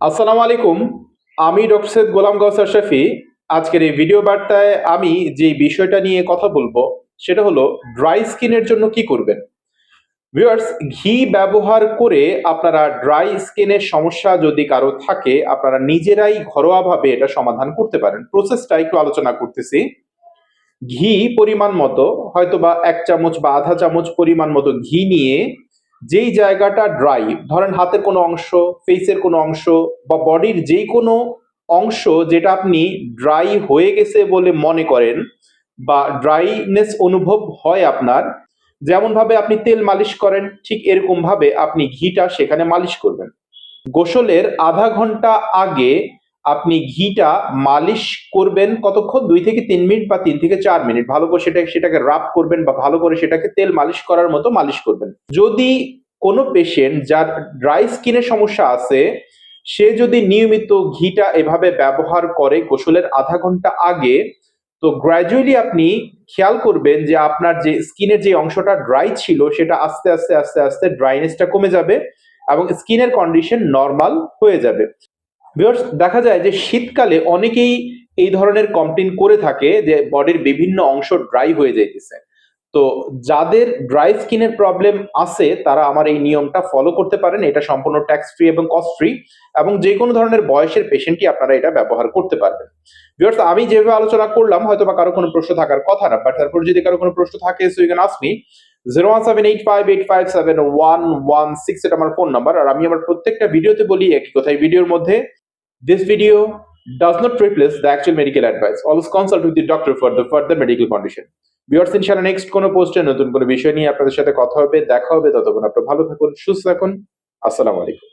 আসসালামু আলাইকুম। আমি ডক্টর সৈয়দ গোলাম গওসার শফি। আজকের এই ভিডিও বার্তায় আমি যে বিষয়টা নিয়ে কথা বলবো সেটা হলো ড্রাই স্কিনের জন্য কি করবেন। ভিউয়ার্স, ঘি ব্যবহার করে আপনারা ড্রাই স্কিনের সমস্যা যদি কারো থাকে আপনারা নিজেরাই ঘরোয়াভাবে এটা সমাধান করতে পারেন। প্রসেসটা একটু আলোচনা করতেছি। ঘি পরিমাণ মতো, হয়তোবা ১ চামচ বা ১/২ চামচ পরিমাণ মতো ঘি নিয়ে যেই জায়গাটা ড্রাই, ধরেন হাতের কোনো অংশ, ফেইসের কোনো অংশ বা বডির যেই কোনো অংশ যেটা আপনি ড্রাই হয়ে গেছে বলে মনে করেন বা ড্রাইনেস অনুভব হয় আপনার, যেমনভাবে আপনি তেল মালিশ করেন ঠিক এরকমভাবে আপনি ঘিটা সেখানে মালিশ করবেন। গোসলের ০.৫ ঘন্টা আগে আপনি ঘিটা মালিশ করবেন কতক্ষণ? ২ থেকে ৩ মিনিট বা ৩ থেকে ৪ মিনিট। ভালো করে সেটাকে রাব করবেন বা ভালো করে সেটাকে তেল মালিশ করার মতো মালিশ করবেন। যদি কোনো পেশেন্ট যার ড্রাই স্কিনের সমস্যা আছে, সে যদি নিয়মিত ঘিটা এভাবে ব্যবহার করে গোসলের ০.৫ ঘন্টা আগে, তো গ্র্যাজুয়ালি আপনি খেয়াল করবেন যে আপনার যে স্কিনের যে অংশটা ড্রাই ছিল সেটা আস্তে আস্তে ড্রাইনেসটা কমে যাবে এবং স্কিনের কন্ডিশন নরমাল হয়ে যাবে। ভিউয়ার্স, দেখা যায় যে শীতকালে অনেকেই এই ধরনের কমপ্লেইন করে থাকে যে বডির বিভিন্ন অংশ ড্রাই হয়ে যাইতেছে। তো যাদের ড্রাই স্কিনের প্রবলেম আছে তারা আমার এই নিয়মটা ফলো করতে পারেন। এটা সম্পূর্ণ ট্যাক্স ফ্রি এবং কস্ট ফ্রি এবং যেকোনো ধরনের বয়সের পেশেন্টই আপনারা এটা ব্যবহার করতে পারবেন। ভিউয়ার্স, আমি যেভাবে আলোচনা করলাম হয়তোবা কারো কোনো প্রশ্ন থাকার কথা না। বাট তারপর যদি কারো কোনো প্রশ্ন থাকে so you can ask me. 01785857116 এটা আমার ফোন নাম্বার। আর আমি আমার প্রত্যেকটা ভিডিওতে বলি একই কথা। এই ভিডিওর মধ্যে this video does not replace the actual medical advice. Always consult with the doctor for the further medical condition. Viewers, ইনশাআল্লাহ নেক্সট কোনো পোস্টে নতুন কোনো বিষয় নিয়ে আপনাদের সাথে কথা হবে, দেখা হবে। ততক্ষণ আপনারা ভালো থাকুন, সুস্থ থাকুন। আসসালামু আলাইকুম।